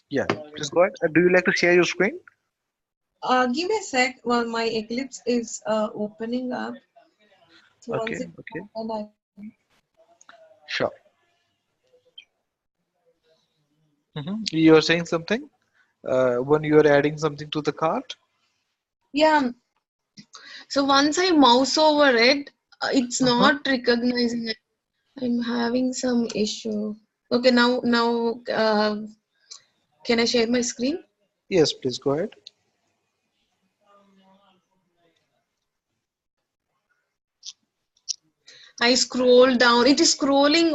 Yeah, please go ahead. Do you like to share your screen? Give me a sec while my Eclipse is opening up. So once Okay, it's okay, open, sure. You're saying something when you're adding something to the cart? yeah. So once I mouse over it, it's Uh-huh. not recognizing it. I'm having some issue. Okay, now can I share my screen? Yes, please go ahead. I scroll down. It is scrolling.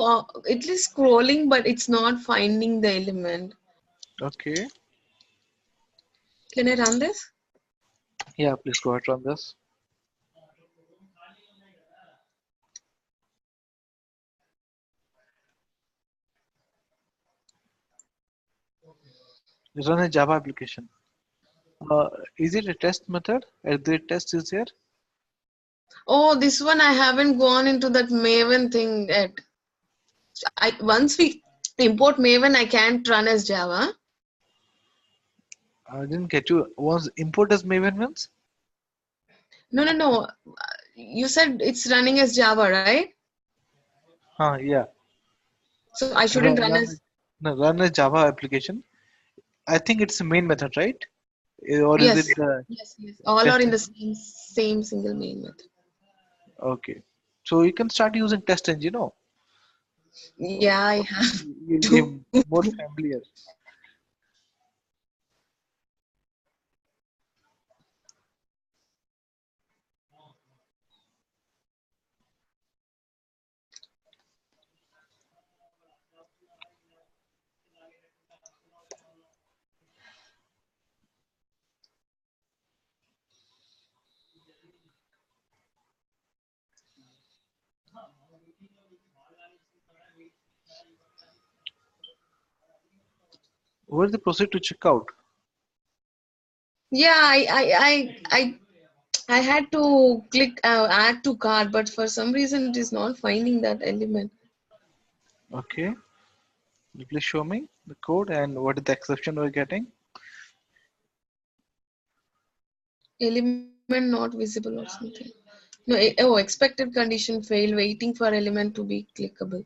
It is scrolling, but it's not finding the element. Okay. Can I run this? Yeah, please go ahead on this. Run a Java application. Is it a test method? The test is here. Oh, this one I haven't gone into that Maven thing yet. Once we import Maven, I can't run as Java. I didn't get you. Once import as Maven once? No. You said it's running as Java, right? Yeah. So I shouldn't Run, run run, as. no, run a Java application. I think it's the main method, right? Or is Yes, it the yes. All are test in the engine? same single main method. Okay. So you can start using test engine, you know. Yeah, I have You'll be to. more familiar. Where's the proceed to check out? Yeah, I had to click add to cart, but for some reason it is not finding that element. Okay. Please show me the code and what is the exception we're getting. Element not visible or something. No, oh, expected condition fail, waiting for element to be clickable.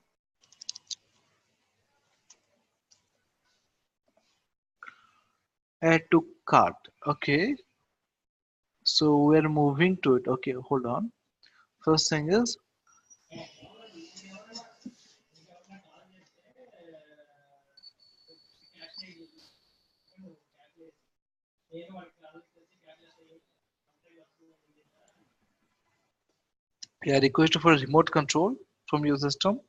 Add to cart. Okay. So we're moving to it. Okay, hold on. First thing is, yeah, request for remote control from your system.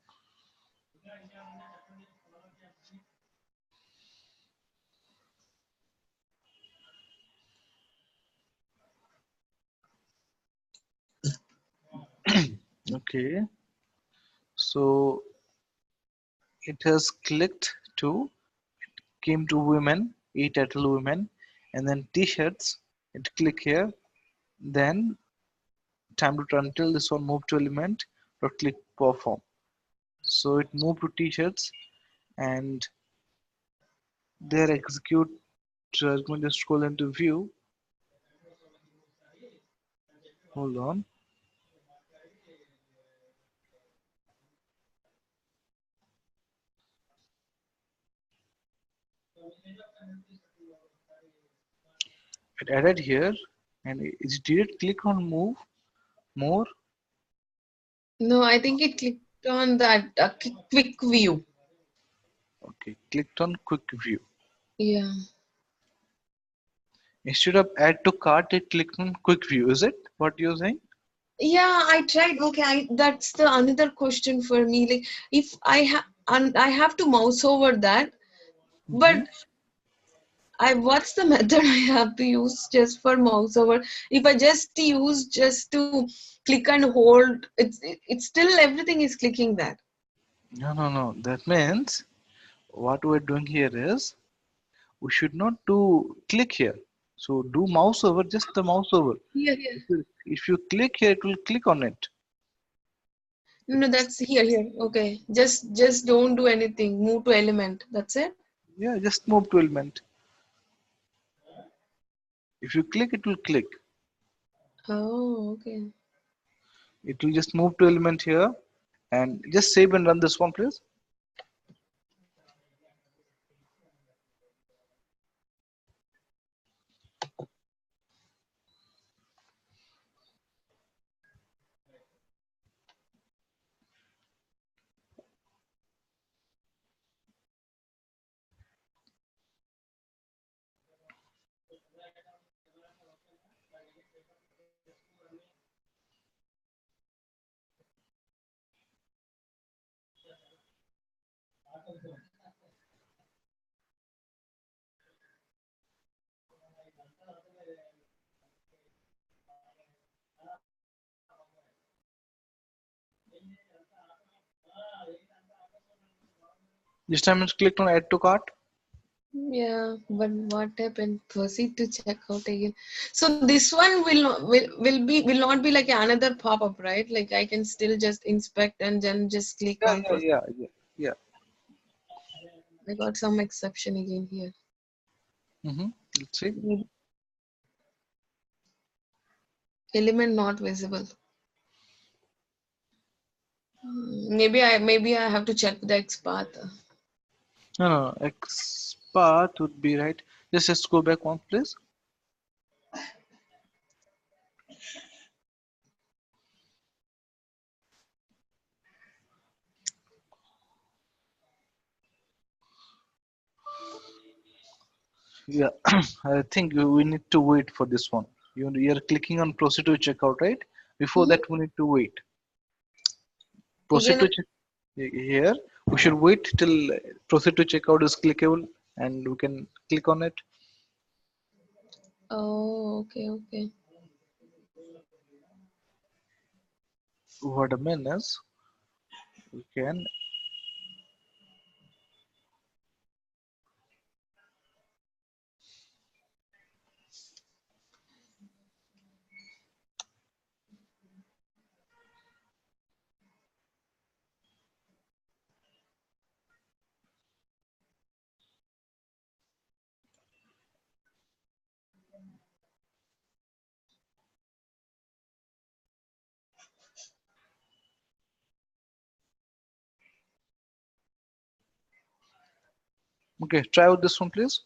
Okay. So it has clicked to, came to women, e-title women, and then t-shirts. It click here. Then time to turn till this one move to element dot click perform. So it moved to t-shirts and there execute. So I'm going to scroll into view. Hold on. It added here and it did click on move more. No, I think it clicked on that quick view. Okay, clicked on quick view. Yeah. Instead of add to cart, it clicked on quick view. Is it what you're saying? Yeah, I tried. Okay, that's the another question for me. Like, if I have to mouse over that, Hmm. but what's the method I have to use just for mouse over? If I just use just to click and hold, it's still everything is clicking that. No. That means what we're doing here is we should not do click here. So do mouse over, just the mouse over. Here. If you click here, it will click on it. No, that's here. Okay, just don't do anything. Move to element. That's it. Yeah, just move to element. If you click, it will click. Oh, okay. It will just move to element here, and just save and run this one, please. This time it's clicked on add to cart. Yeah, but what happened? Proceed to checkout again. So this one will not be like another pop-up, right? Like I can still just inspect and then just click Yeah, on yeah, proceed. yeah, yeah, yeah. I got some exception again here. Let's see. Element not visible. Maybe I have to check the XPath. No, no, XPath would be right. Just go back one, please. Yeah, I think we need to wait for this one. You're clicking on proceed to checkout, right? Before Mhm. that, we need to wait. Proceed Again. to check here. We should wait till proceed to checkout is clickable, and we can click on it. Oh, okay, okay. What I mean is, we can. Okay, try out this one, please.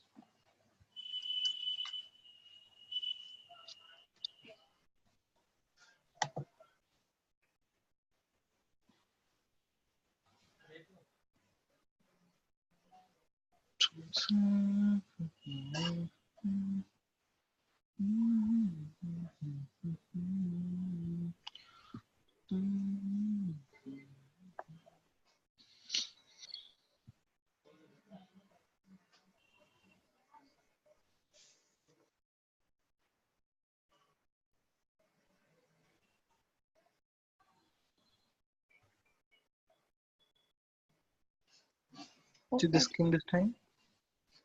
See the Okay. skin this time.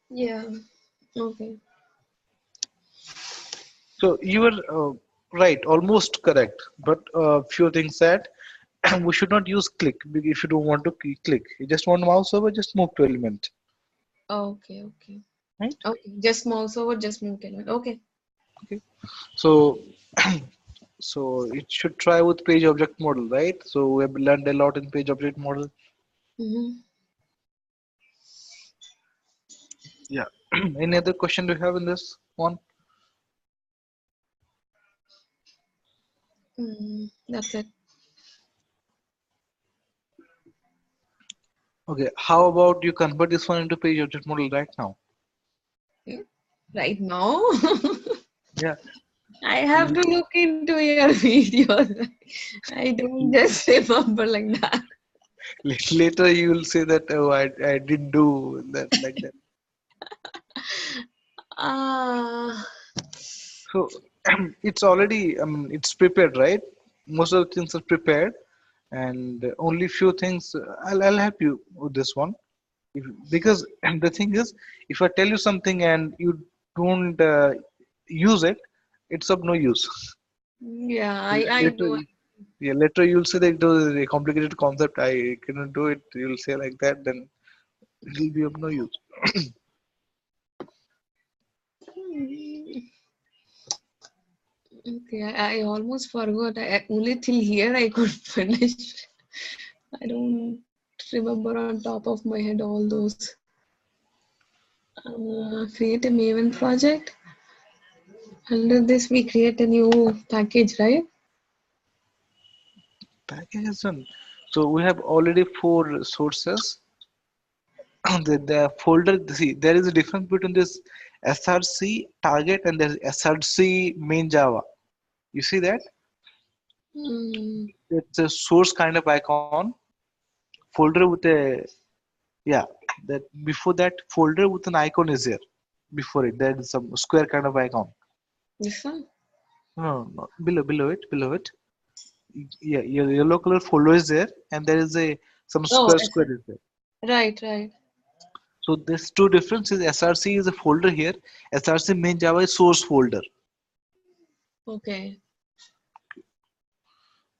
Yeah. Okay. So you were right, almost correct, but a few things that we should not use click if you don't want to click. You just want mouse over, just move to element, Okay. Okay. right? Okay. Just mouse over, just move element. Okay. Okay. So so it should try with page object model, right? So we have learned a lot in page object model. Mm-hmm. Yeah. Any other question do you have in this one? That's it. Okay. How about you convert this one into page object model right now? Hmm? Right now, Yeah. I have to look into your videos. I don't just remember like that. Later you will say that oh I didn't do that like that. Ah, So it's already it's prepared, right? Most of the things are prepared, and only few things. I'll help you with this one, because the thing is, if I tell you something and you don't use it, it's of no use. yeah, I Later, know. yeah, later you'll say that it was a complicated concept. I cannot do it. You'll say like that, then it will be of no use. Okay, I almost forgot. Only till here I could finish. I don't remember on top of my head all those. Create a Maven project. Under this, we create a new package, right? Package is done. So we have already 4 sources. The folder, see, there is a difference between this src target and there's src main Java. You see that? Hmm. It's a source kind of icon, folder with a, yeah, that before that folder with an icon is there. Before it, there is some square kind of icon. This one? No, no, below it. Yeah, your yellow color folder is there, and there is a some Oh, square is there. right, right. So this two differences. SRC is a folder here. SRC main Java is source folder. Okay.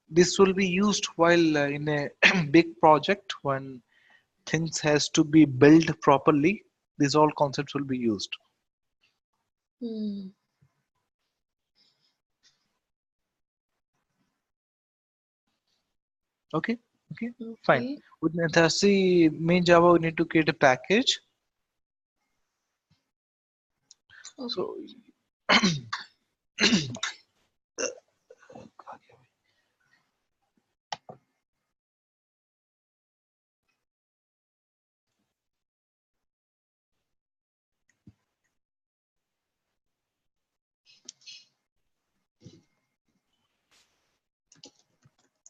This will be used while in a big project when things has to be built properly. These all concepts will be used. Hmm. Okay, okay, fine. Okay. With SRC main Java, we need to create a package. Okay. So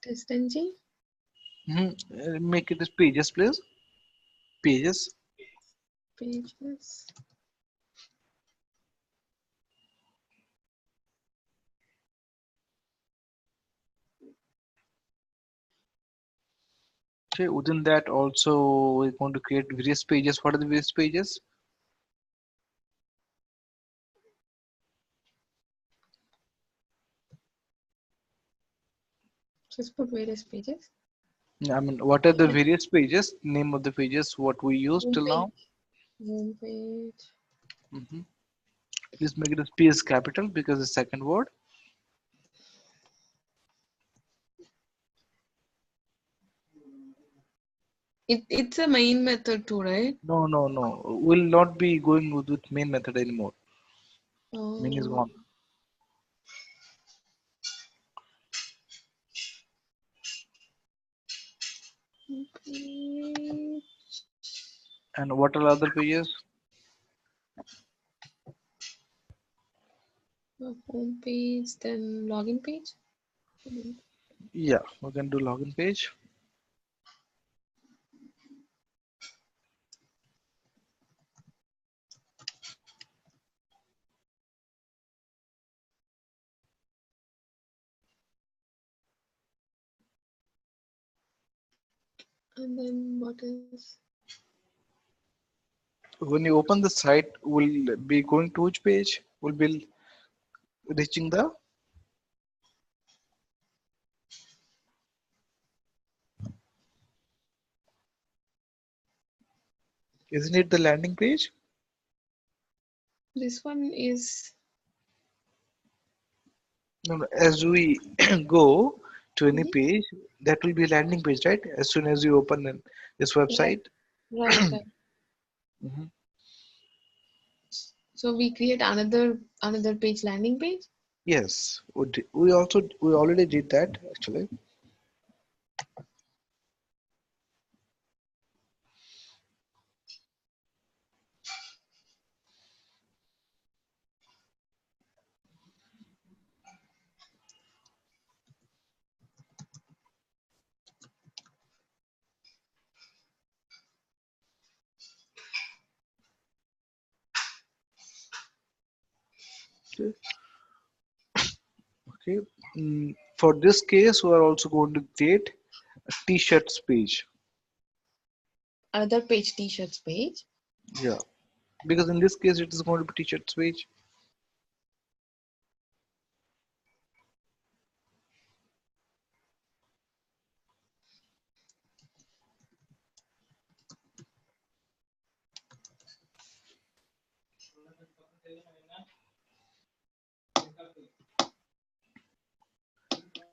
Test ng. make it as pages, please. Pages. Pages. Okay, within that also we're going to create various pages. What are the various pages? Just put various pages. I mean, what are the various pages? Name of the pages, what we used Home till now. page. Home page. hmm Please make it as P as capital because the second word. It's a main method too, right? No, no, no. We'll not be going with main method anymore. Main is Oh, gone. okay. And what are other pages? Home page, then login page. Yeah, we can do login page. And then what is When you open the site, we'll be going to which page? We'll be reaching the, isn't it the landing page? this one is No, no, as we go to any mhm. page, that will be landing page, right? As soon as you open this Right, website. right. Mhm. So we create another page, landing page. Yes, we already did that actually. Okay. Okay. For this case, we are also going to create a t-shirts page. Another page, t-shirts page. Yeah, because in this case, it is going to be t-shirts page.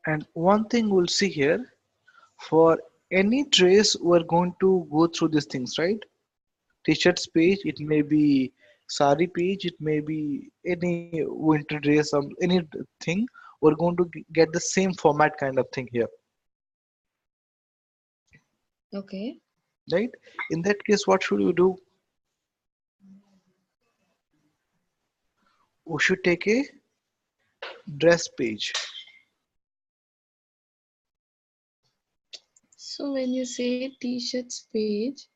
And one thing we'll see here, for any dress, we're going to go through these things, right? T-shirts page, it may be sari page, it may be any winter dress, anything. We're going to get the same format kind of thing here, Okay. right? In that case, what should we do? We should take a dress page. So when you say t-shirts page,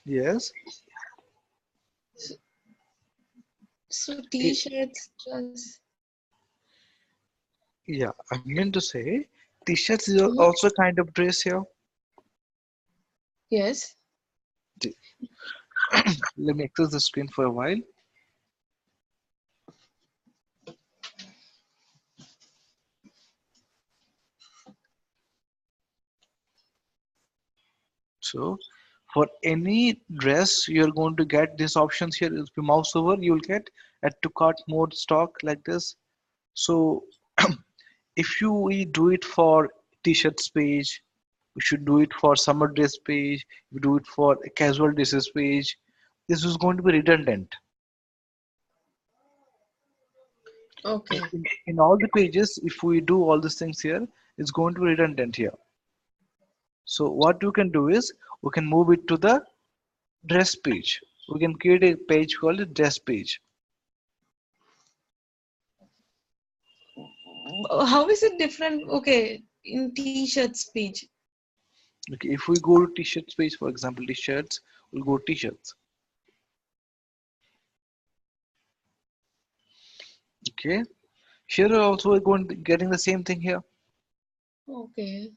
Yes. so I- t-shirts dress. yeah, I meant to say t-shirts is Mhm. also kind of dress here. Yes. Let me access the screen for a while. So for any dress, you're going to get these options here. If you mouse over, you'll get add to cart mode stock like this. So if you we do it for t-shirts page, we should do it for summer dress page, we do it for a casual dresses page. This is going to be redundant. Okay. In all the pages, if we do all these things here, it's going to be redundant here. So what you can do is we can move it to the dress page. We can create a page called a dress page. How is it different? Okay, in t-shirts page. Okay, if we go to t-shirts page, for example, t-shirts, we'll go t-shirts. Okay, here also we're going to getting the same thing here, Okay.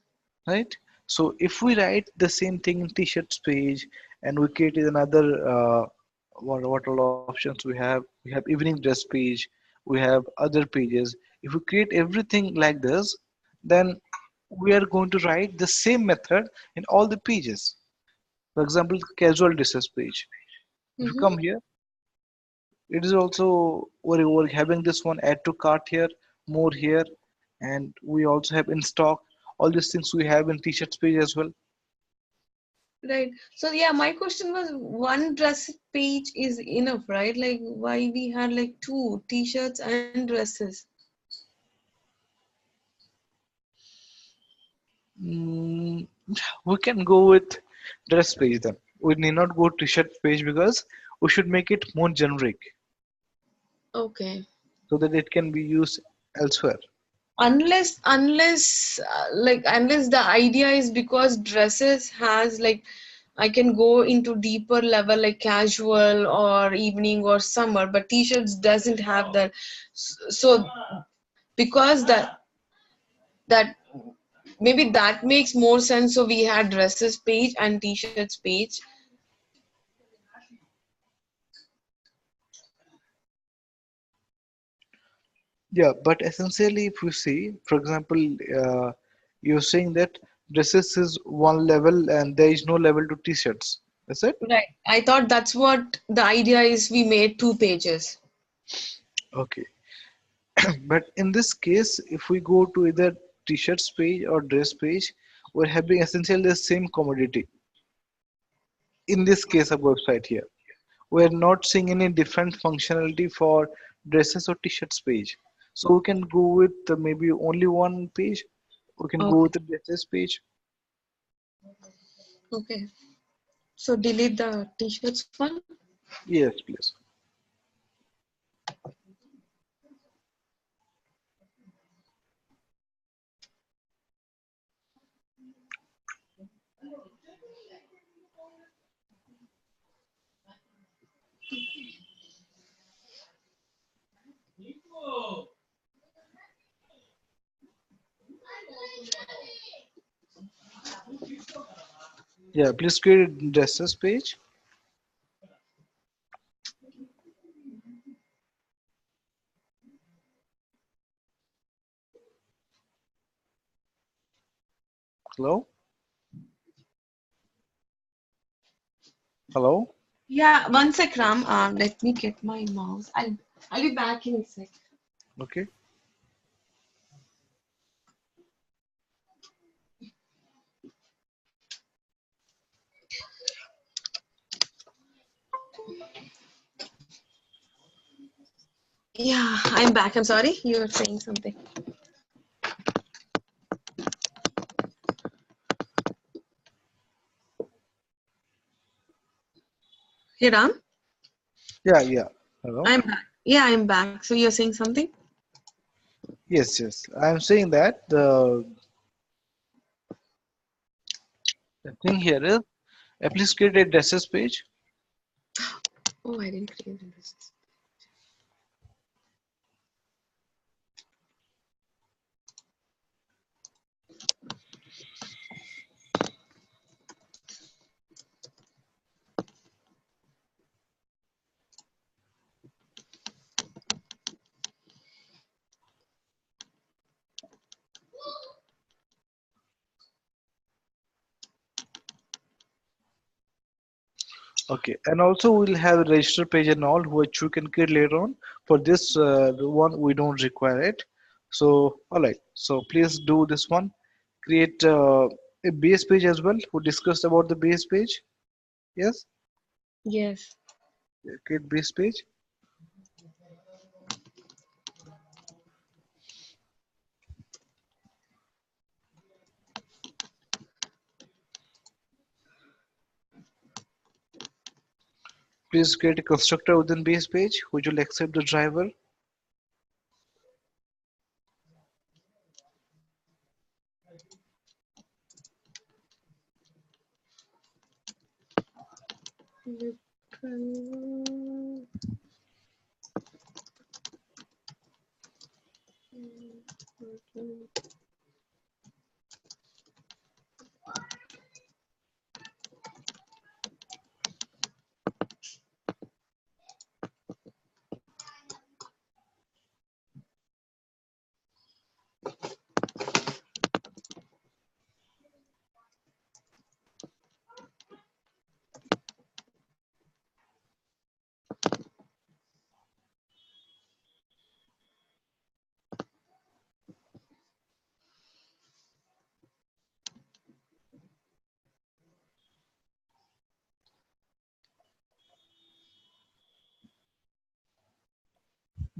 right? So if we write the same thing in t-shirts page and we create another what all options we have? We have evening dress page, we have other pages. If we create everything like this, then we are going to write the same method in all the pages. For example, casual dresses page. If you Mm-hmm. come here, it is also we're having this one add to cart here, more here, and we also have in stock. All these things we have in t-shirts page as well. Right. So yeah, my question was one dress page is enough, right? Like why we had like two t-shirts and dresses. Mm, we can go with dress page then. We need not go t-shirt page because we should make it more generic Okay. so that it can be used elsewhere. Unless the idea is because dresses has like I can go into deeper level like casual or evening or summer, but t-shirts doesn't have that. So because that maybe that makes more sense. So we had dresses page and t-shirts page. Yeah, but essentially, if you see, for example, you're saying that dresses is one level and there is no level to t-shirts. Is it? Right. I thought that's what the idea is. We made two pages. Okay. But in this case, if we go to either t-shirts page or dress page, we're having essentially the same commodity. In this case of website here, we're not seeing any different functionality for dresses or t-shirts page. So we can go with maybe only one page. We can go Okay. with the dresses page. Okay. So delete the t-shirts one. Yes, please. Yeah, please create a dresses page. Hello? Hello? Yeah, one sec, Ram. Let me get my mouse. I'll be back in a sec. Okay. Yeah, I'm back. I'm sorry. You were saying something. Hey, Ram. Yeah, yeah. Hello. I'm back. Yeah, I'm back. So you're saying something? Yes, yes. I'm saying that the thing here is, please create a DSS page. Oh, I didn't create this. Okay, and also we'll have a register page and all, which you can create later on. For this one, we don't require it. So, all right. So please do this one. Create a base page as well. We discussed about the base page. Yes, Yes. create base page. Please create a constructor within base page, which will accept the driver.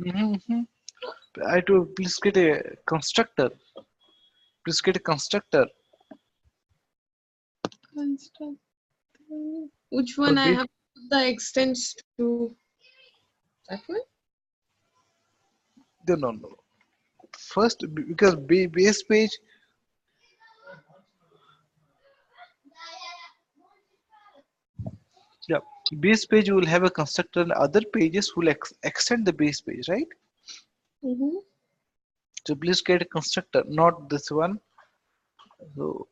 Mm-hmm. I to please create a constructor. Please create a constructor Construct. Which for one I base. have put the extents to? That one? No, no, no. First, because base page. Yeah, base page will have a constructor and other pages will extend the base page, right? Mm-hmm. So please create a constructor, not this one. So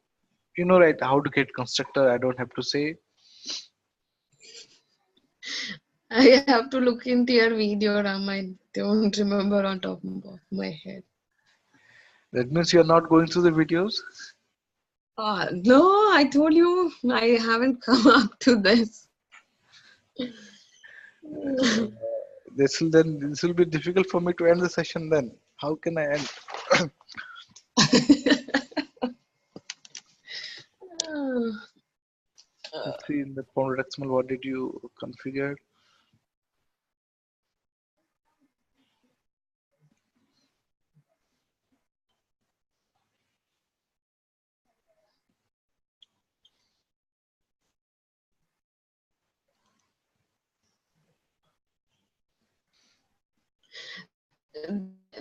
you know right how to get constructor. I don't have to say. I have to look into your video, Ram. I don't remember on top of my head. That means you are not going through the videos. No, I told you I haven't come up to this. This will be difficult for me to end the session. Then how can I end? Let's see in the Power XML. What did you configure?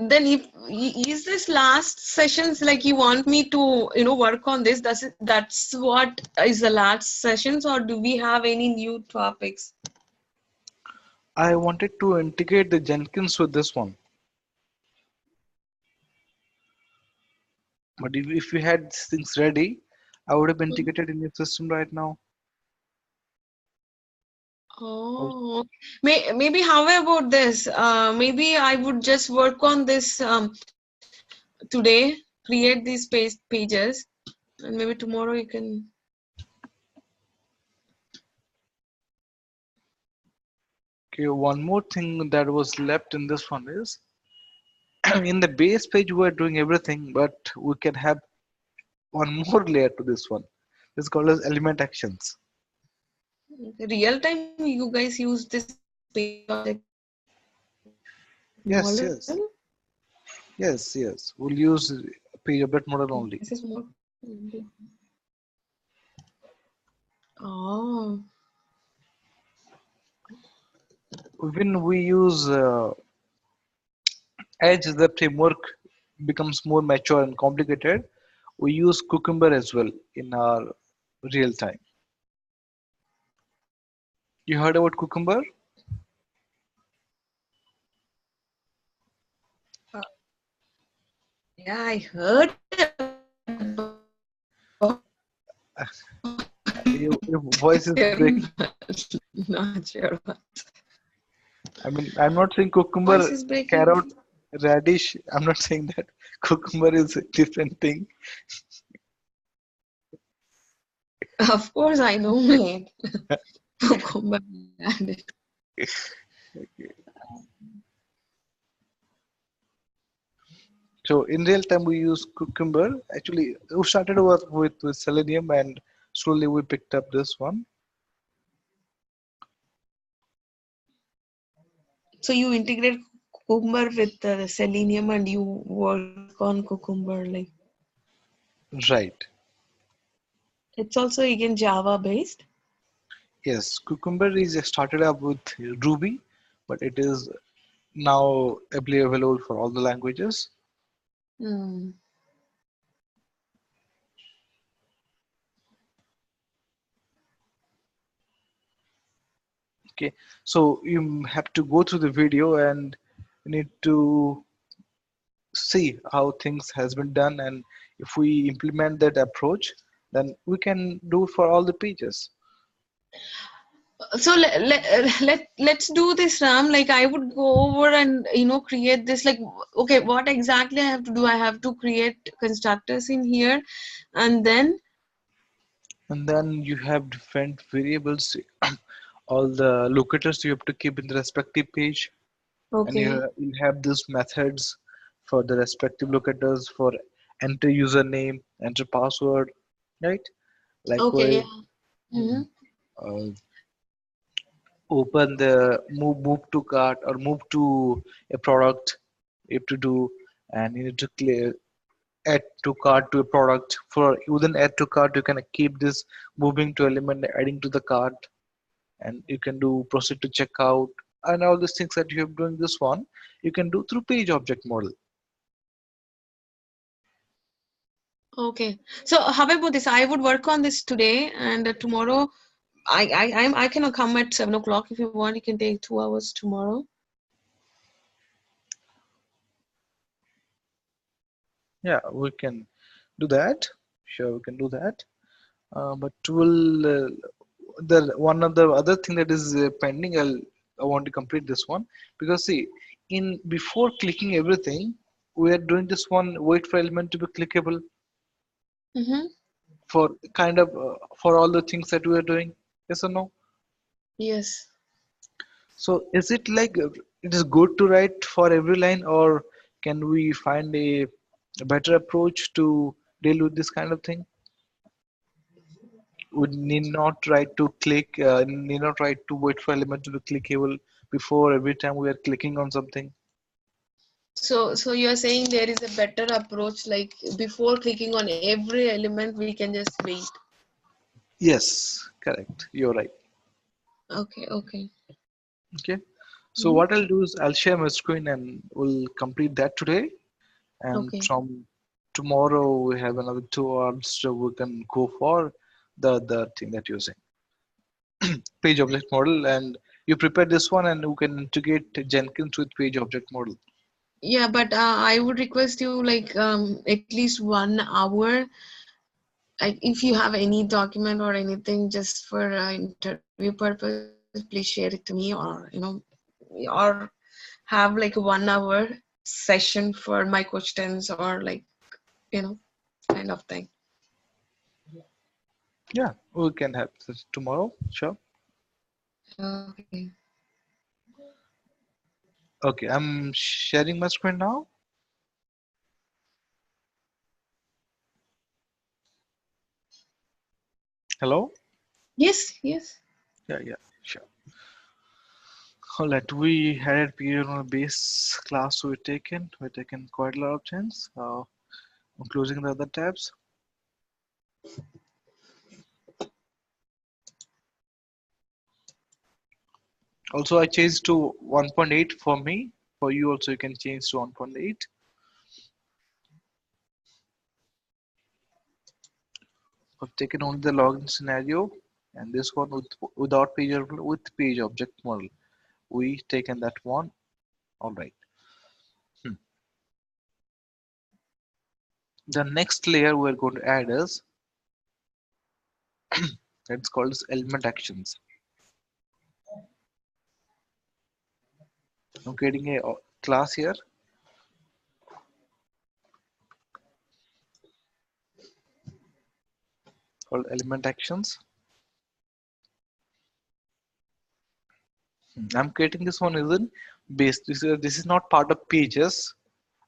Then if is this last sessions like you want me to work on this? That's what is the last sessions, or do we have any new topics? I wanted to integrate the Jenkins with this one, but if we had these things ready, I would have integrated in your system right now. Oh, maybe how about this? Maybe I would just work on this today, create these pages, and maybe tomorrow you can. Okay, one more thing that was left in this one is in the base page we're doing everything, but we can have one more layer to this one. It's called as element actions. Real time, you guys use this page object model. Yes. Yes. We'll use page object model only. This is more. Oh, When we use as the framework becomes more mature and complicated, we use Cucumber as well in our real time. You heard about Cucumber? yeah, I heard Your voice is hearing, breaking. but not sure what. I mean, I'm not saying Voice cucumber, is breaking. carrot, radish. I'm not saying that. Cucumber is a different thing. Of course, I know, mate. Cucumber and So in real time, we use Cucumber. Actually, we started with Selenium, and slowly we picked up this one. So you integrate Cucumber with Selenium and you work on Cucumber. Like Right. it's also again Java based. Yes, Cucumber is started up with Ruby, but it is now available for all the languages. Hmm. Okay, so you have to go through the video and you need to see how things has been done, and if we implement that approach, then we can do for all the pages. So let's do this, Ram. Like I would go over and create this. Like okay, what exactly I have to do? I have to create constructors in here, and then And then you have different variables, all the locators you have to keep in the respective page, and okay, you have these methods for the respective locators for enter username, enter password, right? okay, Likewise, yeah. Mm-hmm. uh, open the move to cart or move to a product you have to do, and you need to clear add to cart to a product. For within add to cart, you can keep this moving to element, adding to the cart, and you can do proceed to checkout, and all these things that you have doing this one you can do through page object model. Okay. So how about this? I would work on this today, and tomorrow I cannot come at 7 o'clock. If you want, you can take 2 hours tomorrow. Yeah, we can do that. Sure, we can do that. But will the one of the other thing that is pending, I want to complete this one, because see, in before clicking everything, we are doing this one wait for element to be clickable Mm-hmm. for kind of for all the things that we are doing. Yes or no? Yes. So is it like it is good to write for every line, or can we find a better approach to deal with this kind of thing? We need not try to click, need not try to wait for element to be clickable before every time we are clicking on something. So you're saying there is a better approach, like before clicking on every element, we can just wait. Yes, correct. You're right. Okay, okay. Okay. So Mm-hmm. what I'll do is I'll share my screen and we'll complete that today. And Okay. from tomorrow we have another 2 hours so we can go for the thing that you're saying. Page object model, and you prepare this one and you can integrate Jenkins with page object model. Yeah, but I would request you like at least 1 hour. Like if you have any document or anything just for interview purpose, please share it to me, or have like a 1 hour session for my questions, or like you know kind of thing. Yeah, we can have this tomorrow. Sure. Okay. Okay, I'm sharing my screen now. Hello? Yes, yes. Yeah, yeah, sure. All right, we had a period on a base class we taken quite a lot of things. I'm closing the other tabs. Also, I changed to 1.8 for me. For you also, you can change to 1.8. I've taken only the login scenario, and this one without page or with page object model. We taken that one. All right. Hmm. The next layer we're going to add is it's called as element actions. I'm creating a class here called element actions. I'm creating this one is in base. This is not part of pages.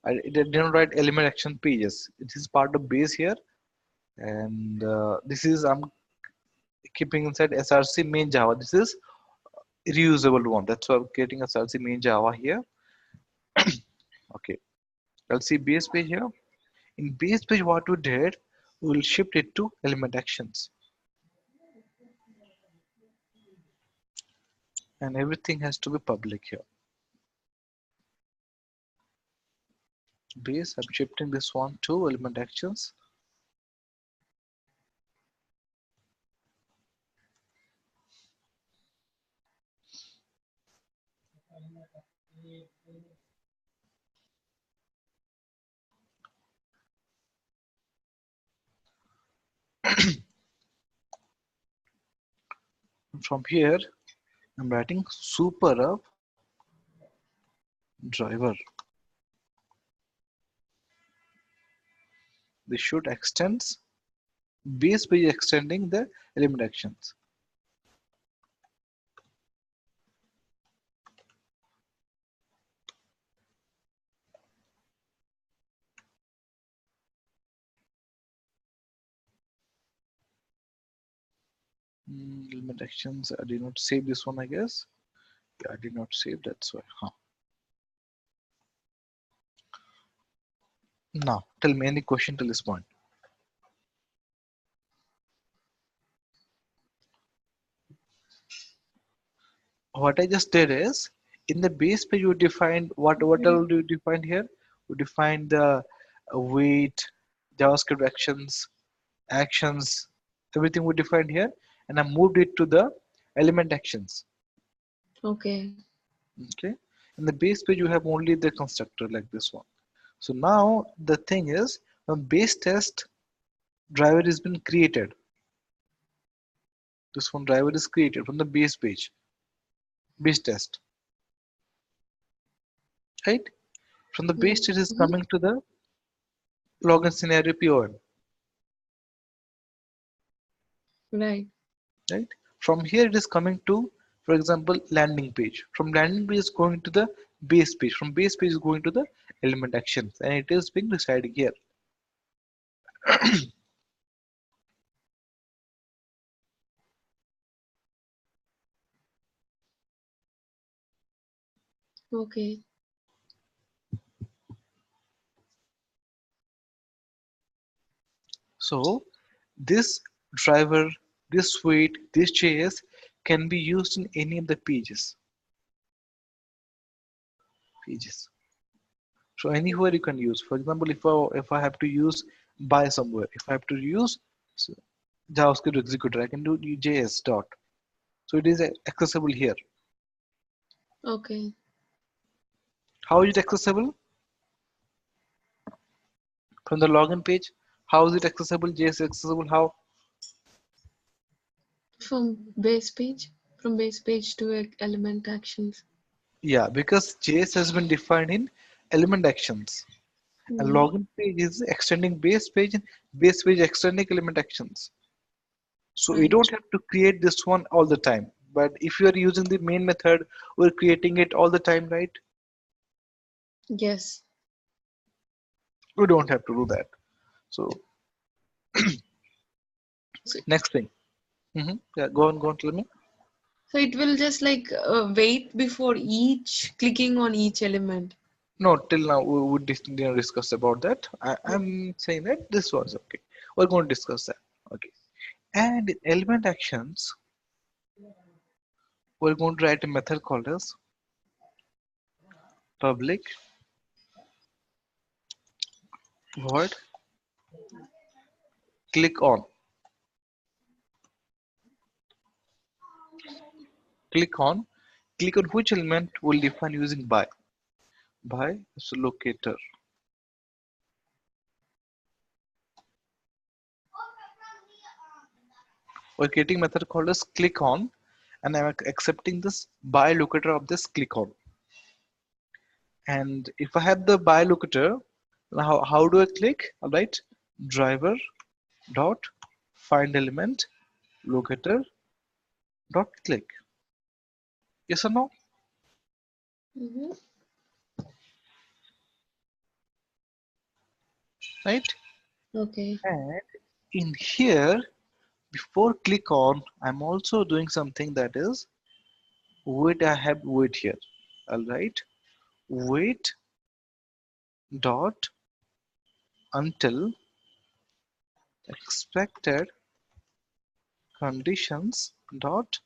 I didn't write element action pages. It is part of base here, and this is I'm keeping inside src main Java. This is reusable one. That's why I'm creating a src main Java here. Okay, I'll see base page here. In base page, what we did, we'll shift it to element actions, and everything has to be public here. Base, I'm shifting this one to element actions. From here, I'm writing super up driver. This should extends base page extending the element actions. Element actions. I did not save this one, I guess. Yeah, I did not save. That's why. Huh. Now, tell me any question till this point. What I just did is in the base page you defined what all do you define here? You define the weight, JavaScript actions, everything we defined here, and I moved it to the element actions. Okay. Okay. In the base page you have only the constructor like this one. So now the thing is a base test driver has been created. This one driver is created from the base page, base test, right? From the base test is Mhm. coming to the login scenario POM, Right. right? From here it is coming to, for example, landing page. From landing page is going to the base page. From base page is going to the element actions, and it is being decided here. Okay. So this driver, this suite, this JS can be used in any of the pages. So anywhere you can use. For example, if I have to use by somewhere, if I have to use JavaScript executor, I can do JS dot. So it is accessible here. Okay. How is it accessible? From the login page. How is it accessible? JS accessible how? From base page to element actions. Yeah, because JS has been defined in element actions. And Mm. login page is extending base page and base page extending element actions. So you Right. don't have to create this one all the time. But if you are using the main method, we're creating it all the time, right? Yes. We don't have to do that. So So, next thing. Yeah, go on, tell me. so it will just like wait before each clicking on each element. No, till now we didn't discuss about that. I'm saying that this was okay. We're going to discuss that. Okay. And in element actions, we're going to write a method called as public void click on. Click on. Click on which element will define using by is locator. We're creating method called as click on, and I'm accepting this by locator of this click on. And if I have the by locator, how do I click? All right, driver dot find element locator dot click. Yes or no? Mm-hmm. Right? Okay. And in here, before click on, I'm also doing something that is wait. I have wait here. All right, wait dot until expected conditions dot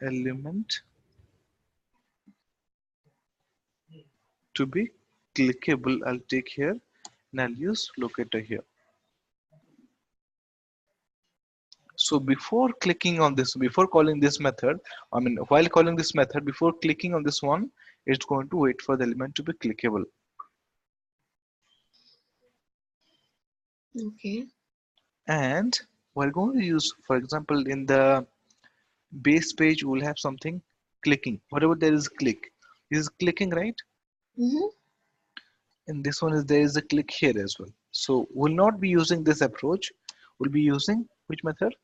element to be clickable. I'll take here and I'll use locator here. So before clicking on this, before calling this method, I mean while calling this method, before clicking on this one, it's going to wait for the element to be clickable. Okay. And we're going to use, for example, in the base page, we'll have something clicking. Whatever there is click, is clicking, right? Mm-hmm. And this one is there is a click here as well. So we'll not be using this approach. We'll be using which method?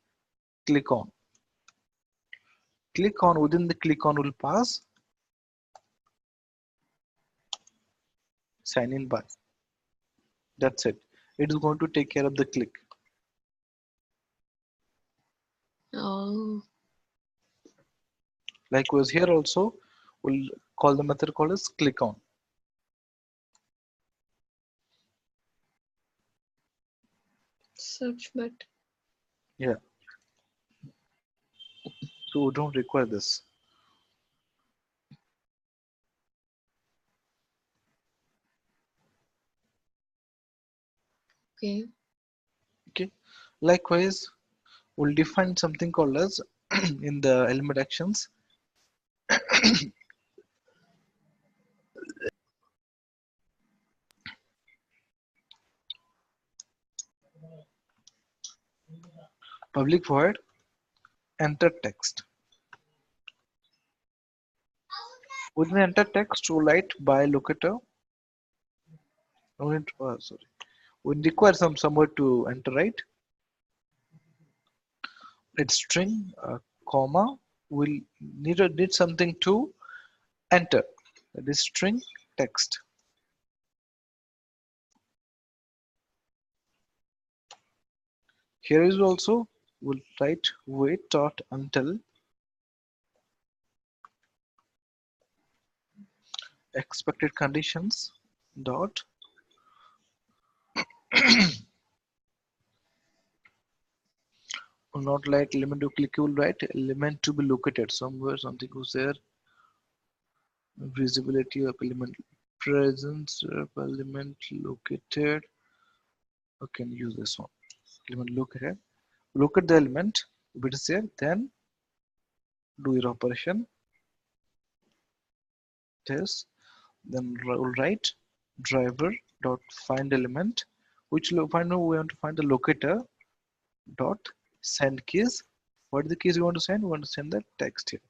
Click on. Click on, within the click on will pass sign in by. That's it. It is going to take care of the click. Oh, Likewise here also, we'll call the method called as click on. search but. Yeah, so we don't require this. Okay. Okay. Likewise, we'll define something called as in the element actions public void enter text. Within enter text, we'll write by locator. Sorry. We require somewhere to enter, right? It's string, comma. We'll need something to enter. That is string text. Here is also we'll write wait dot until expected conditions dot not like element to click, will write element to be located somewhere, something was there, visibility of element, presence of element located. Okay, can use this one, element located. Look at the element, if it is there, then do your operation test. Then we'll write driver dot find element, which find, we want to find the locator dot send keys. What are the keys we want to send? We want to send the text here,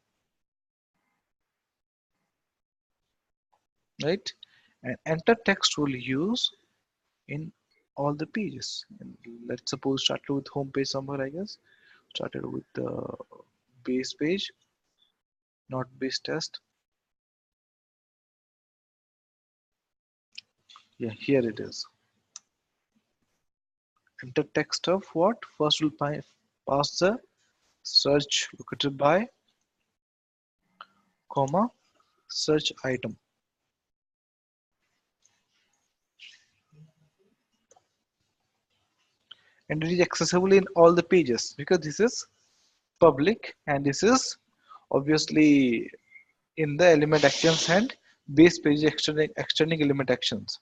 right? And enter text will use in all the pages. And let's suppose started with home page somewhere, I guess. Started with the base page, not base test. Yeah, here it is. Enter text of what? First we'll pass the search located by, comma, search item. And it is accessible in all the pages because this is public and this is obviously in the element actions and base page extending element actions.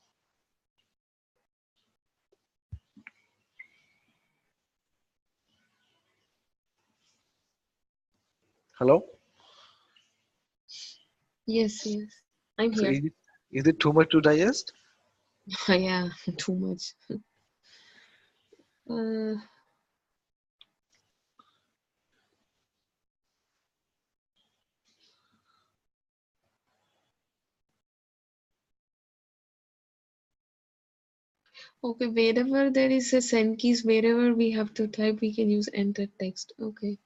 Hello? Yes, yes. I'm So here. is it too much to digest? Yeah, too much. Uh, okay, wherever there is a send keys, wherever we have to type, we can use enter text. Okay.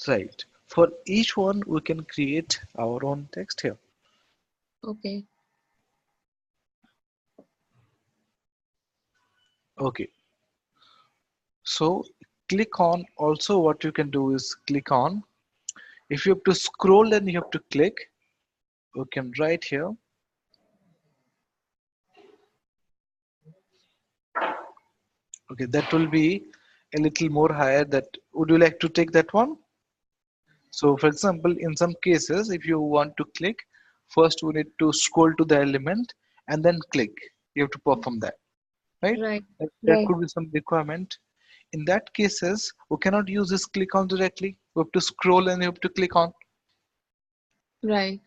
Right. For each one, we can create our own text here. Okay. Okay. So click on, also what you can do is click on. If you have to scroll, then you have to click. We can write here. Okay, that will be a little more higher. That would you like to take that one? So for example, in some cases, if you want to click, first we need to scroll to the element and then click. You have to perform that, right? Right. That Right. could be some requirement. In that cases, we cannot use this click on directly. We have to scroll and you have to click on. Right.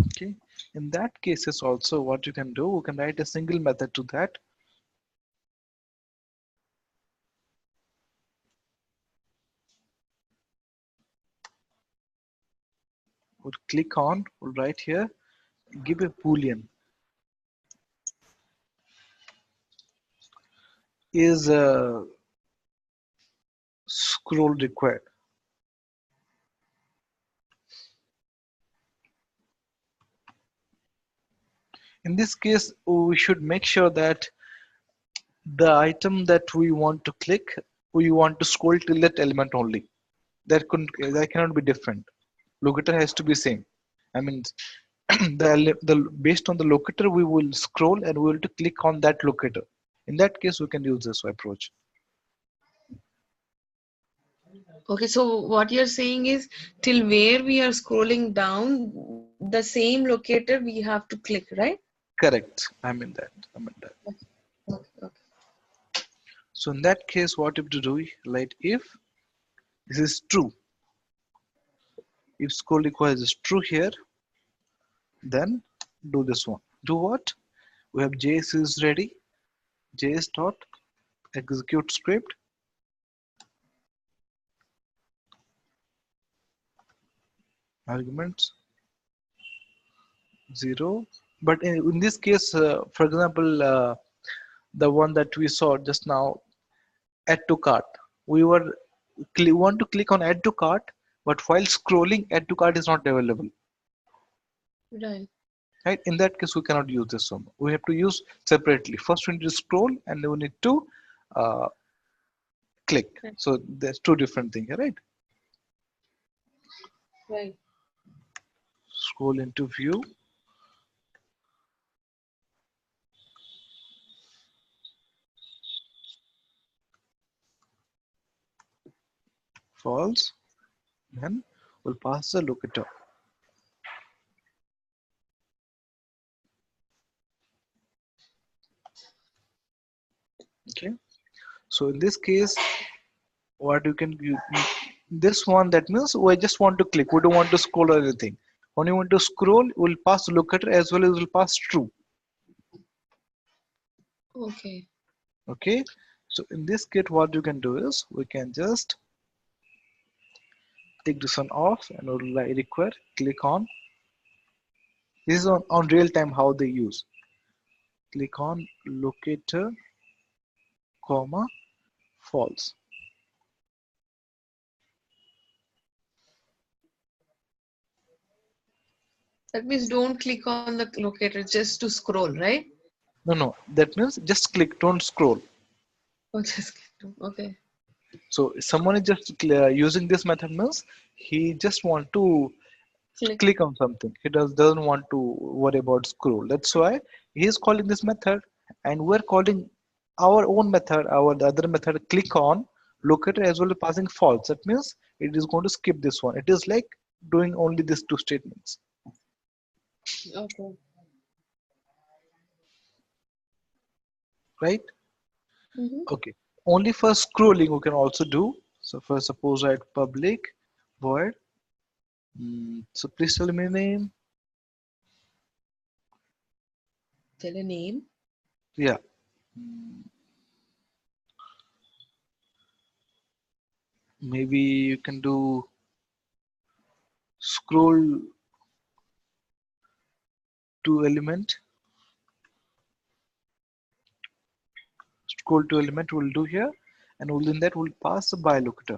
Okay. In that cases also, what you can do, we can write a single method to that. We'll click on, we'll write here, give a boolean. Is scroll required? In this case, we should make sure that the item that we want to click, we want to scroll till that element only. That cannot be different. Locator has to be same. I mean, the based on the locator, we will scroll and we will to click on that locator. In that case, we can use this approach. Okay, so what you're saying is till where we are scrolling down, the same locator we have to click, right? Correct. I mean that. I mean that. Okay, okay. So in that case, what you have to do, like if this is true, if scroll requires is true here, then do this one. Do what? We have JS is ready. JS dot execute script arguments 0. But in this case, for example, the one that we saw just now, add to cart. We want to click on add to cart, but while scrolling, add to cart is not available. Right. Right? In that case, we cannot use this one. We have to use separately. First, we need to scroll, and then we need to uh, click. Right. So there's two different things, right? Right. Scroll into view. False. Then we'll pass the locator. Okay. So in this case, what you can you, this one, that means we just want to click. We don't want to scroll or anything. When you want to scroll, we'll pass locator as well as we'll pass true. Okay. Okay. So in this case, what you can do is we can just take this one off and we'll require click on. This is on real time how they use. Click on locator, comma, false. That means don't click on the locator just to scroll, right? No, that means just click, don't scroll. Oh, just okay. So someone is just using this method means he just want to Click. click on something. He doesn't want to worry about scroll. That's why he is calling this method, and we're calling our own method, our the other method, click on locator as well as passing false. That means it is going to skip this one. It is like doing only these two statements, Okay. right? Mm-hmm. Okay. Only for scrolling we can also do. So for suppose write public void. So please tell me name. Tell a name. Yeah. Maybe you can do scroll to element. Scroll to element will do here, and within that we'll pass the by locator.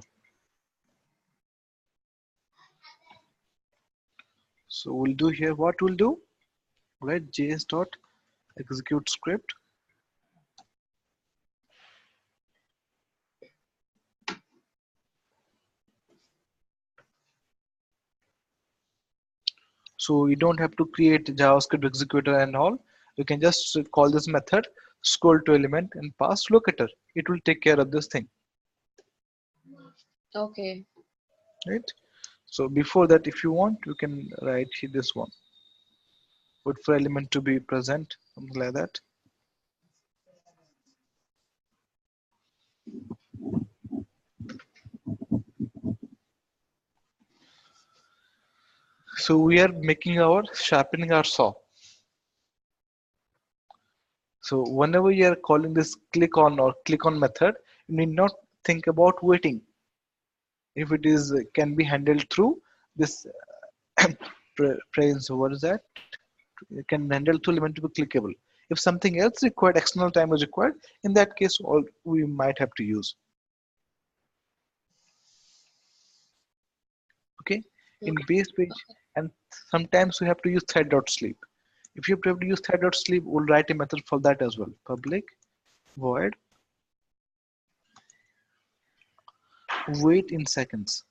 So we'll do here what we'll do, right? JS dot execute script. So you don't have to create JavaScript executor and all. You can just call this method scroll to element and pass locator. It will take care of this thing, Okay. right? So before that, if you want, you can write this one. Wait for element to be present, something like that. So we are making our sharpening our saw. So whenever you are calling this click on or click on method, you need not think about waiting. If it is can be handled through this what is that? It can handle through element to be clickable. If something else required, external time is required, in that case, all we might have to use. Okay, in Okay. base page, and sometimes we have to use thread.sleep. If you have to use thread.sleep, we'll write a method for that as well. Public void wait in seconds.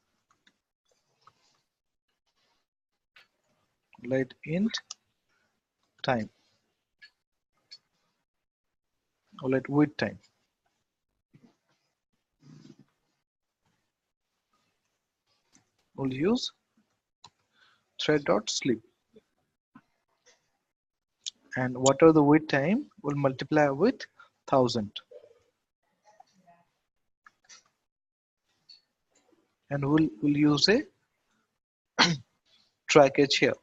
Let int time or let wait time. We'll use thread.sleep. And whatever the wait time, we'll multiply with 1000. And we'll use a try catch here.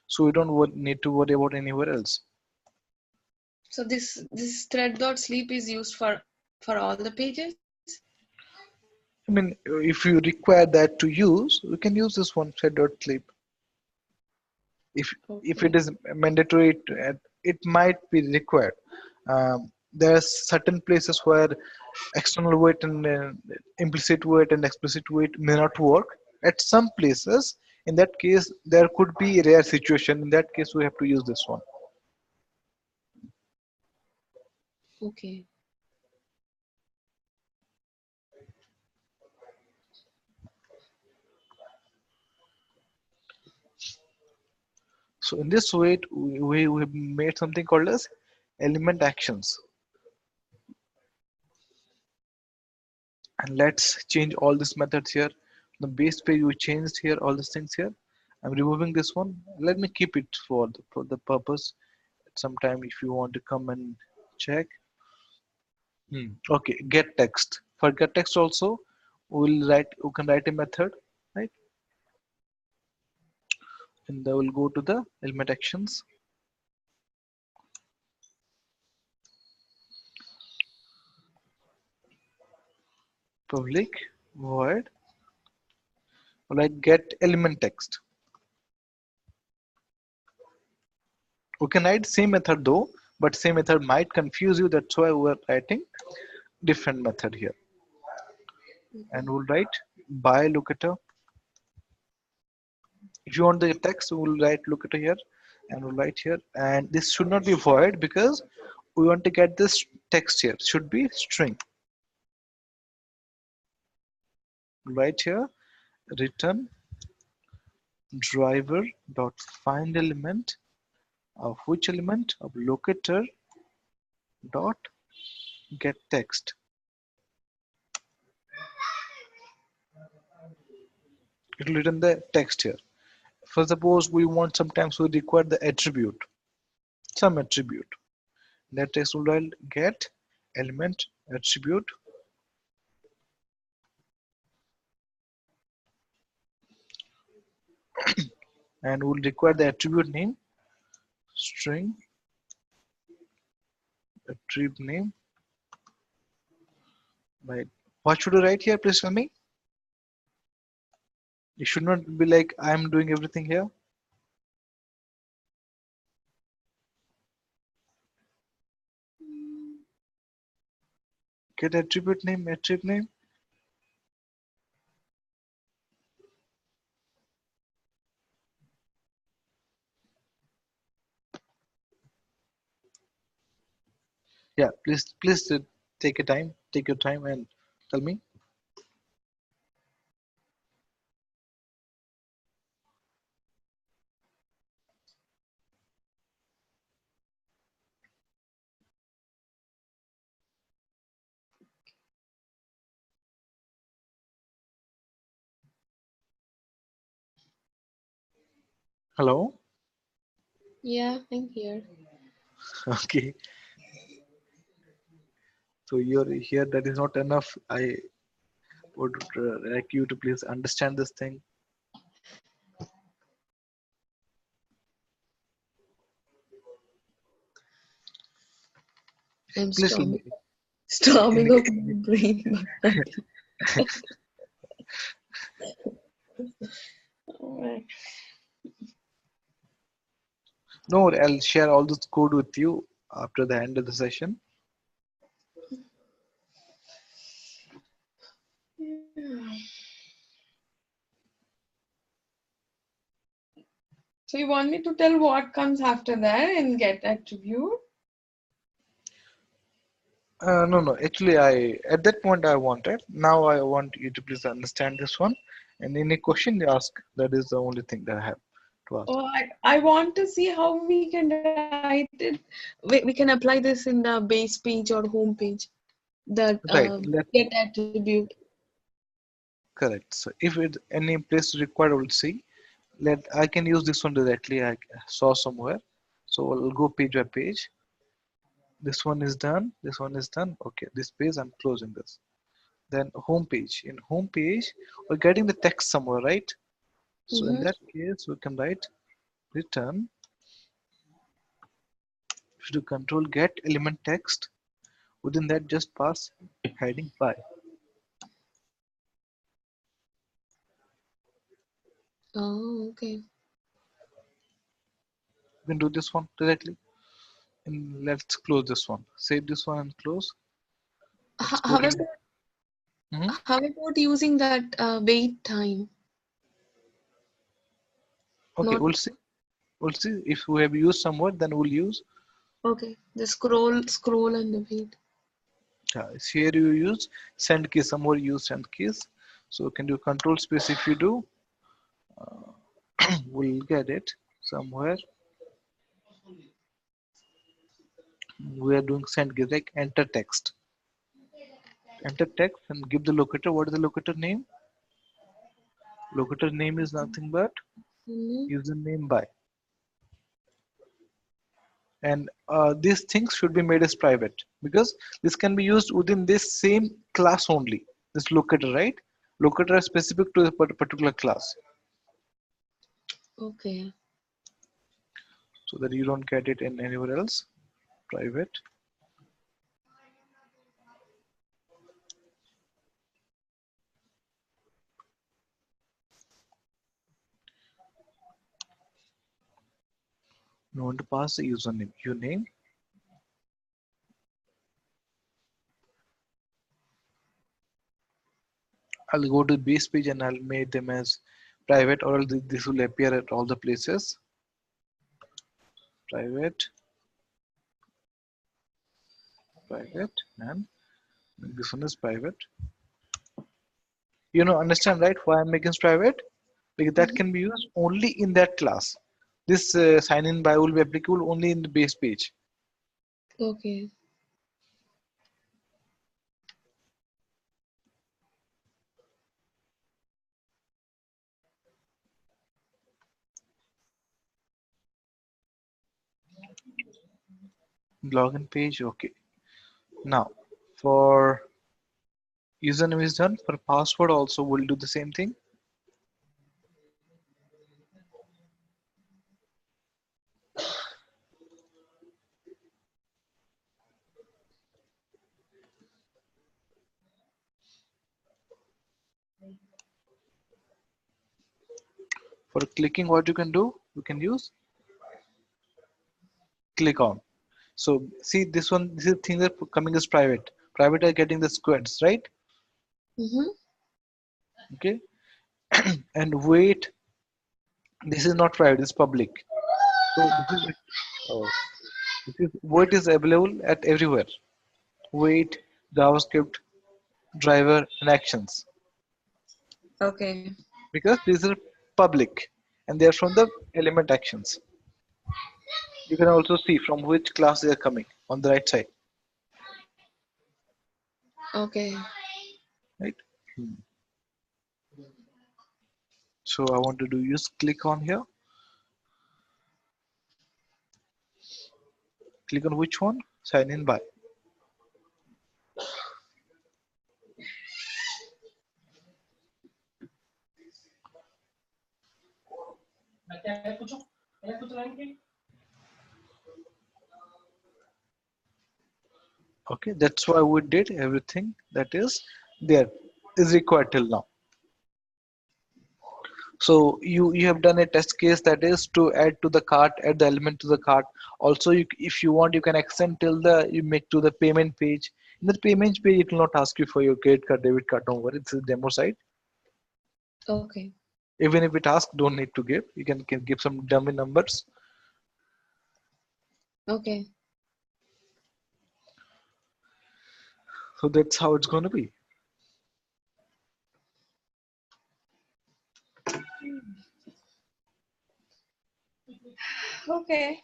So we don't need to worry about anywhere else. So this thread dot sleep is used for all the pages. I mean, if you require that to use, we can use this one thread.sleep. If it Okay. is mandatory, it might be required. There are certain places where external weight and implicit weight and explicit weight may not work. At some places, in that case, there could be a rare situation. In that case, we have to use this one. Okay. So in this way, we have made something called as element actions. And let's change all these methods here. The base page we changed here, all these things here. I'm removing this one. Let me keep it for the purpose. Sometime if you want to come and check. Okay, get text. For get text also, we can write a method, right? And then we'll go to the element actions. Public void like get element text. We can write same method though, but same method might confuse you. That's why we're writing different method here. And Okay. we'll write by locator If you want the text, we'll write locator here and we'll write here. And this should not be void because we want to get this text here. It should be string. Right here, return driver dot find element of which element of locator dot get text. It will return the text here. For suppose we want, sometimes we require the attribute, some attribute. That text will write get element attribute and we'll require the attribute name string attribute name. Right. What should I write here? Please tell me. It should not be like I'm doing everything here. Get attribute name, attribute name. Yeah, please take your time and tell me. Hello. Yeah, I'm here. Okay. So you're here. That is not enough. I would like you to please understand this thing. I'm Please tell me. storming of my brain. Alright. No, I'll share all this code with you after the end of the session. So you want me to tell what comes after that and get attribute? No. Actually, I at that point I wanted. Now I want you to please understand this one. And any question you ask, that is the only thing that I have to ask. Oh, I want to see how we can write it. We can apply this in the base page or home page. That Right. get attribute. Correct. So if it any place required, we'll see. Let I can use this one directly. I saw somewhere. So I'll go page by page. This one is done. This one is done. Okay. This page I'm closing this. Then home page. In home page, we're getting the text somewhere, right? So in Mm-hmm. that case, we can write return to control get element text. Within that, just pass heading by. Oh, okay. You can do this one directly. And let's close this one. Save this one and close. Let's go How to. about Mhm. using that wait time? Okay, Not we'll see. We'll see if we have used some word, then we'll use. okay. The scroll and the wait. Here you use send keys. Somewhere you use send keys. So you can do control space if you do. We'll get it somewhere. We are doing send keys like enter text. Enter text and give the locator. What is the locator name? Locator name is nothing but Mm-hmm. username by. And these things should be made as private because this can be used within this same class only. This locator, right? Locator is specific to a particular class, Okay. so that you don't get it in anywhere else. Private. You want to pass the username. Your name. I'll go to base page and I'll make them as private, or else this will appear at all the places. Private, private, and this one is private. Understand, right? Why I'm making it private? Because that can be used only in that class. This sign in by will be applicable only in the base page. Okay. Login page, okay. Now, for username is done. For password also, we'll do the same thing. For clicking, what you can do, you can use click on. So see this one, this is thing that coming as private. Private are getting the squares, right? Mm-hmm. Okay. And wait, this is not private, it's public. So this is wait is available at everywhere. Wait, JavaScript, driver, and actions. Okay. Because these are public and they are from the element actions. You can also see from which class they are coming on the right side. Okay. Right? So I want to do use click on here. Click on which one? Sign in by. Okay, that's why we did everything that is there is required till now. So you have done a test case, that is to add to the cart, add the element to the cart. Also, if you want, you can extend till you make to the payment page. In the payment page, it will not ask you for your credit card, debit card, don't worry, it's a demo site. Okay. Even if it asks, don't need to give. You can give some dummy numbers. Okay. So that's how it's going to be. Okay.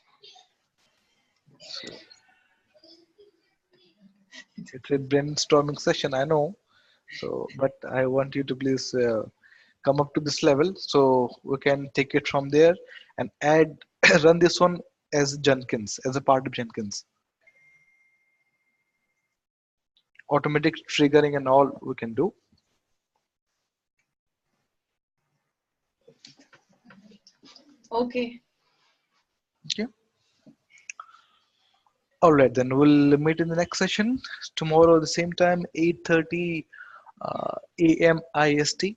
So it's a brainstorming session, I know. So, but I want you to please come up to this level so we can take it from there and add run this one as Jenkins, as a part of Jenkins. Automatic triggering and all we can do. Okay. Okay. All right, then we'll meet in the next session tomorrow at the same time, 8:30 a.m. IST.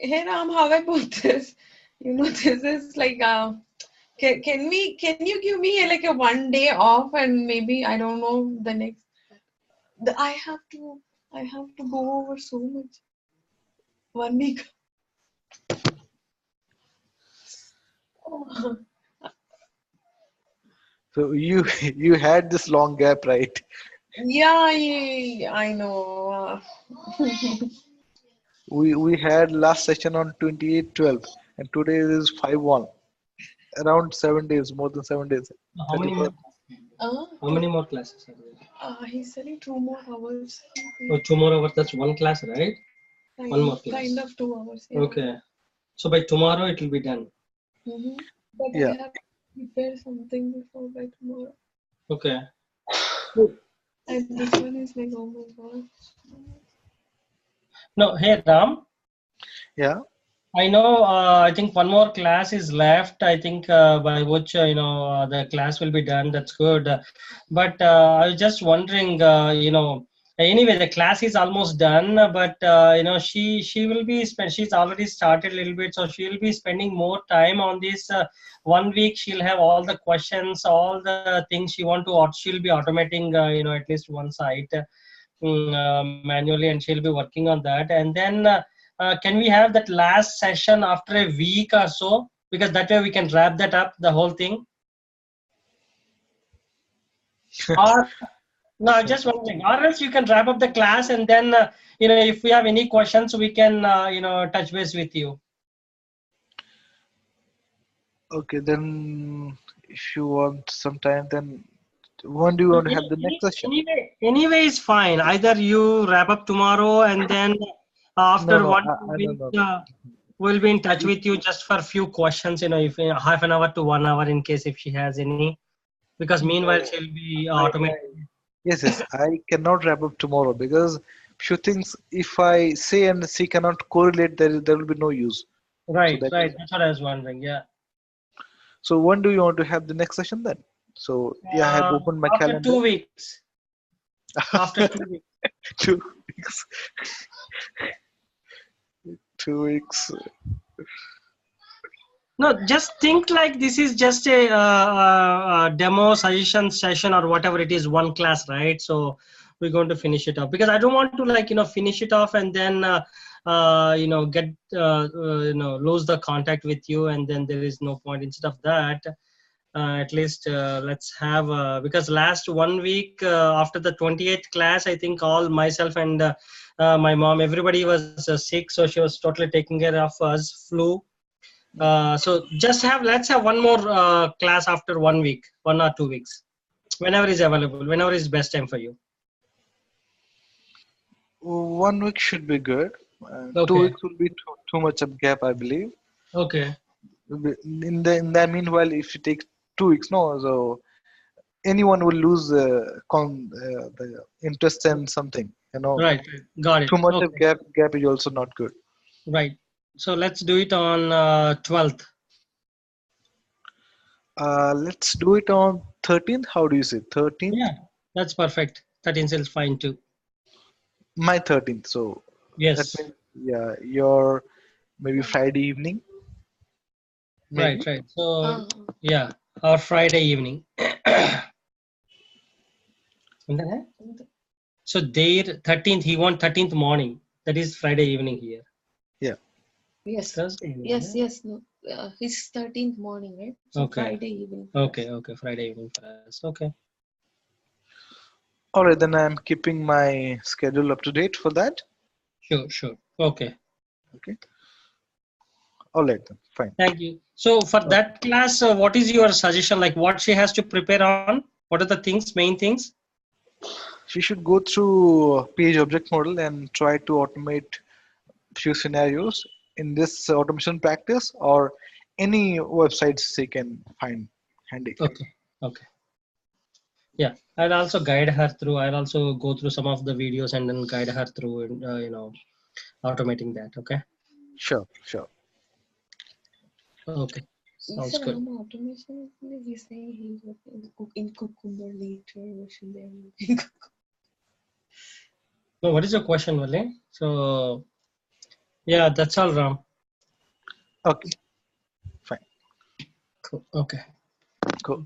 Hey Ram, how about this? This is like can you give me like a 1 day off, and maybe I don't know the next I have to go over so much. 1 week. Oh, So you you had this long gap, right? yeah, yeah, I know. We had last session on 28/12 and today is 5/1. Around 7 days, more than 7 days. How many more? 31st. How many more classes are there? He's saying 2 more hours. Oh, 2 more hours. That's one class, right? One more class. Kind of 2 hours. Yeah. Okay. So by tomorrow it will be done. Mm-hmm. But Yeah. I have to prepare something before by tomorrow. Okay. And this one is like, oh my god. No, hey Ram. Yeah. I know. I think one more class is left. I think by which the class will be done. That's good. But I was just wondering. Anyway, the class is almost done. But she will be she's already started a little bit, so she will be spending more time on this. 1 week, she'll have all the questions, all the things she want to. She'll be automating. At least one site manually, and she'll be working on that. And then can we have that last session after a week or so? Because that way we can wrap that up, the whole thing. Or no, I'm just wondering. Or else you can wrap up the class, and then if we have any questions, we can touch base with you. Okay, then if you want some time, then when do you want to have the next session? Anyway, it's fine. Either you wrap up tomorrow, and then after No, one I week, don't know. we'll be in touch with you just for a few questions. If half an hour to 1 hour, in case if she has any. Because meanwhile, No, she'll be I, automating. yes, I cannot wrap up tomorrow because few things, if I say and she cannot correlate, there will be no use. So Right. that is, That's what I was wondering. Yeah. so when do you want to have the next session then? So yeah, I have opened my After calendar. 2 weeks. After 2 weeks. 2 weeks. 2 weeks. No, just think like this is just a demo suggestion session or whatever it is, one class, right? So we're going to finish it off because I don't want to finish it off and then get lose the contact with you, and then there is no point. Instead of that, at least let's have because last 1 week after the 28th class, I think all myself and my mom, everybody was sick, so she was totally taking care of us, flu. So let's have one more class after 1 week, 1 or 2 weeks, whenever is available, whenever is best time for you. 1 week should be good. 2 Okay. weeks will be too much of gap, I believe. Okay. In the meanwhile, if you take 2 weeks, no, so anyone will lose the interest in something. Right. Got it. Too much Okay. of gap is also not good. Right. So let's do it on 12th. Let's do it on 13th. How do you say 13th? Yeah, that's perfect. 13th is fine too. My 13th. So Yes. that means your maybe Friday evening. Maybe. Right. So yeah, or Friday evening. So there 13th, he wants 13th morning. That is Friday evening here. Yeah. Yes. Thursday evening, Yes. yeah? Yes. No. It's 13th morning, right? So Okay. Friday evening. Okay. Friday evening for us. Okay. All right, then I'm keeping my schedule up to date for that. Sure. Okay. Okay. All right, then fine. Thank you. So for that class, what is your suggestion? Like what she has to prepare on? What are the main things? She should go through page object model and try to automate few scenarios in this automation practice or any websites she can find handy. Okay. Yeah, I'll also guide her through. I'll also go through some of the videos and then guide her through, automating that. Okay. Sure. Okay. Sounds good. Automation. He's saying he's working in Cucumber later. What should they? No, what is your question, Vale? So, yeah, that's all, Ram. Okay. Fine. Cool. Okay. Cool.